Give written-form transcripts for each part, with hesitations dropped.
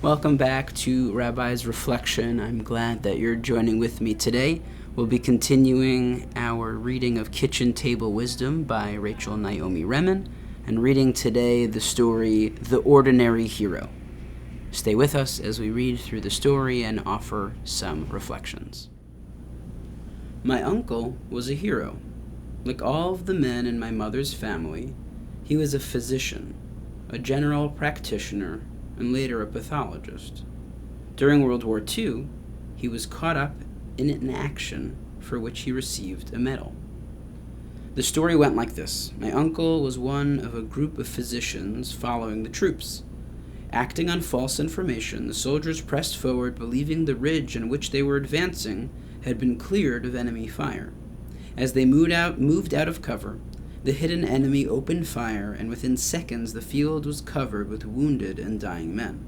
Welcome back to Rabbi's Reflection. I'm glad that you're joining with me today. We'll be continuing our reading of Kitchen Table Wisdom by Naomi Remen, and reading today the story The Ordinary Hero. Stay with us as we read through the story and offer some reflections. My uncle was a hero. Like all of the men in my mother's family, he was a physician, a general practitioner, and later a pathologist. During World War II, he was caught up in an action for which he received a medal. The story went like this. My uncle was one of a group of physicians following the troops. Acting on false information, the soldiers pressed forward, believing the ridge on which they were advancing had been cleared of enemy fire. As they moved out of cover, the hidden enemy opened fire, and within seconds the field was covered with wounded and dying men.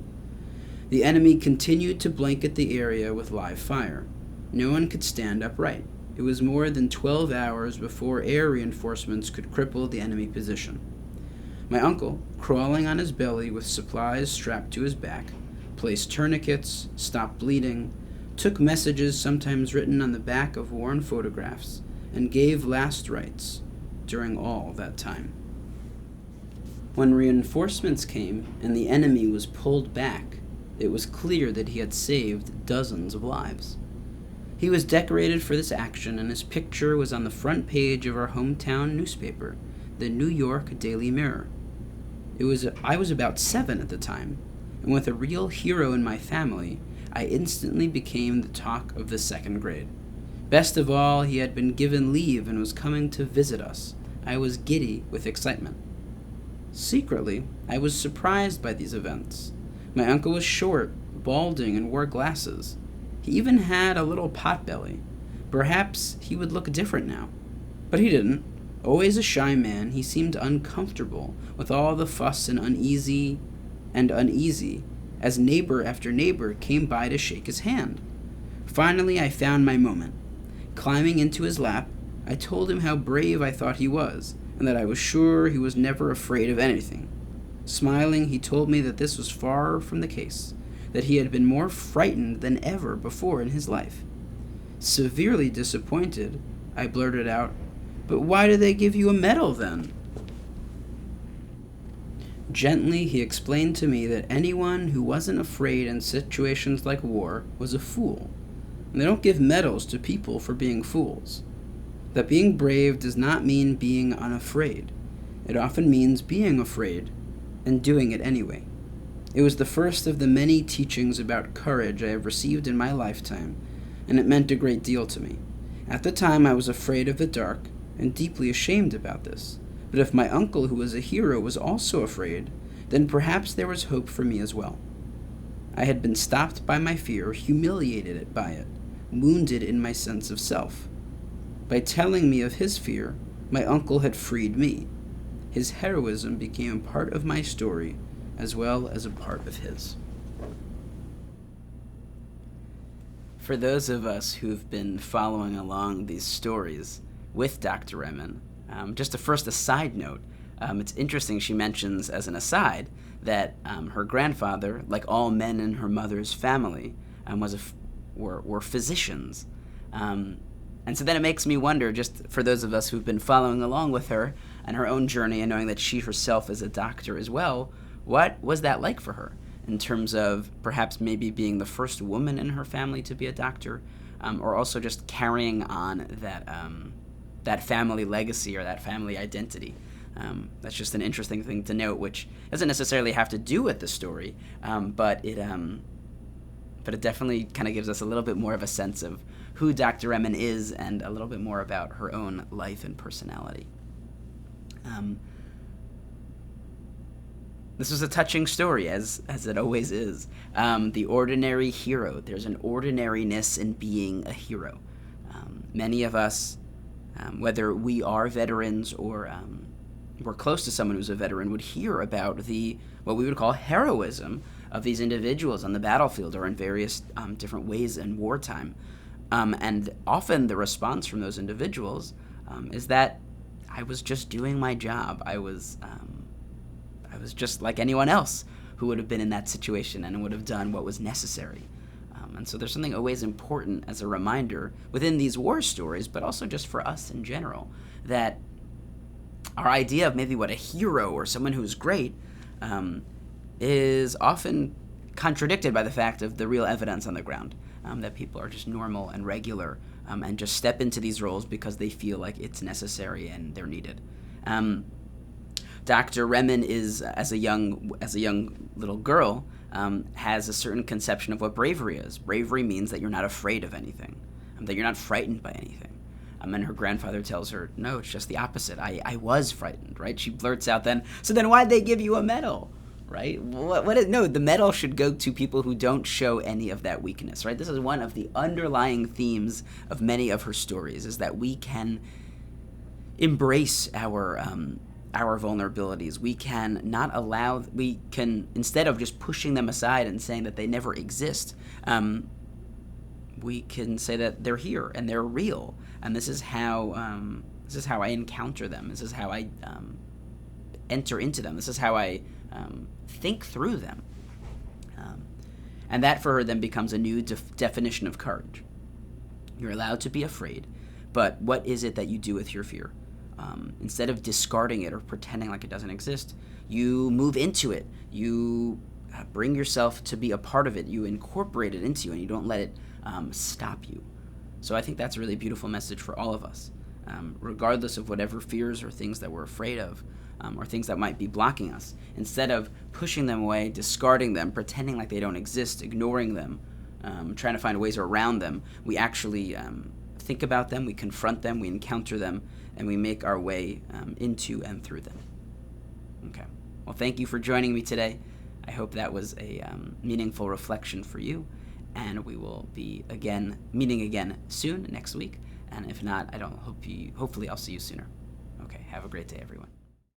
The enemy continued to blanket the area with live fire. No one could stand upright. It was more than 12 hours before air reinforcements could cripple the enemy position. My uncle, crawling on his belly with supplies strapped to his back, placed tourniquets, stopped bleeding, took messages sometimes written on the back of worn photographs, and gave last rites during all that time. When reinforcements came and the enemy was pulled back, it was clear that he had saved dozens of lives. He was decorated for this action, and his picture was on the front page of our hometown newspaper, the New York Daily Mirror. I was about 7 at the time, and with a real hero in my family, I instantly became the talk of the 2nd grade. Best of all, he had been given leave and was coming to visit us. I was giddy with excitement. Secretly, I was surprised by these events. My uncle was short, balding, and wore glasses. He even had a little potbelly. Perhaps he would look different now. But he didn't. Always a shy man, he seemed uncomfortable with all the fuss and uneasy as neighbor after neighbor came by to shake his hand. Finally, I found my moment. Climbing into his lap, I told him how brave I thought he was, and that I was sure he was never afraid of anything. Smiling, he told me that this was far from the case, that he had been more frightened than ever before in his life. Severely disappointed, I blurted out, "But why did they give you a medal then?" Gently, he explained to me that anyone who wasn't afraid in situations like war was a fool, and they don't give medals to people for being fools. That being brave does not mean being unafraid. It often means being afraid and doing it anyway. It was the first of the many teachings about courage I have received in my lifetime, and it meant a great deal to me. At the time, I was afraid of the dark and deeply ashamed about this. But if my uncle, who was a hero, was also afraid, then perhaps there was hope for me as well. I had been stopped by my fear, humiliated by it, wounded in my sense of self. By telling me of his fear, my uncle had freed me. His heroism became part of my story as well as a part of his. For those of us who've been following along these stories with Dr. Remen, just a side note, it's interesting she mentions as an aside that her grandfather, like all men in her mother's family, were physicians. And so then it makes me wonder, just for those of us who've been following along with her and her own journey and knowing that she herself is a doctor as well, what was that like for her in terms of perhaps maybe being the first woman in her family to be a doctor, or also just carrying on that family legacy or that family identity. That's just an interesting thing to note, which doesn't necessarily have to do with the story, but it definitely kind of gives us a little bit more of a sense of who Dr. Remen is and a little bit more about her own life and personality. This was a touching story, as it always is. The ordinary hero. There's an ordinariness in being a hero. Many of us, whether we are veterans or we're close to someone who's a veteran, would hear about what we would call heroism of these individuals on the battlefield or in various different ways in wartime. And often the response from those individuals is that I was just doing my job. I was just like anyone else who would have been in that situation and would have done what was necessary. And so there's something always important as a reminder within these war stories, but also just for us in general, that our idea of maybe what a hero or someone who's great is often contradicted by the fact of the real evidence on the ground, that people are just normal and regular and just step into these roles because they feel like it's necessary and they're needed. Dr. Remen is, as a young little girl, has a certain conception of what bravery is. Bravery means that you're not afraid of anything, that you're not frightened by anything. And her grandfather tells her, no, it's just the opposite. I was frightened, right? She blurts out then, so then why'd they give you a medal, right? No, the medal should go to people who don't show any of that weakness, right? This is one of the underlying themes of many of her stories, is that we can embrace our vulnerabilities. We can, instead of just pushing them aside and saying that they never exist, we can say that they're here and they're real, and this is how I encounter them. This is how I enter into them. This is how I think through them. And that for her then becomes a new definition of courage. You're allowed to be afraid, but what is it that you do with your fear? Instead of discarding it or pretending like it doesn't exist, you move into it. You bring yourself to be a part of it. You incorporate it into you, and you don't let it stop you. So I think that's a really beautiful message for all of us, regardless of whatever fears or things that we're afraid of, or things that might be blocking us. Instead of pushing them away, discarding them, pretending like they don't exist, ignoring them, trying to find ways around them, we actually think about them, we confront them, we encounter them, and we make our way into and through them. Okay. Well, thank you for joining me today. I hope that was a meaningful reflection for you, and we will be meeting again soon next week. And if not, hopefully I'll see you sooner. Okay. Have a great day, everyone.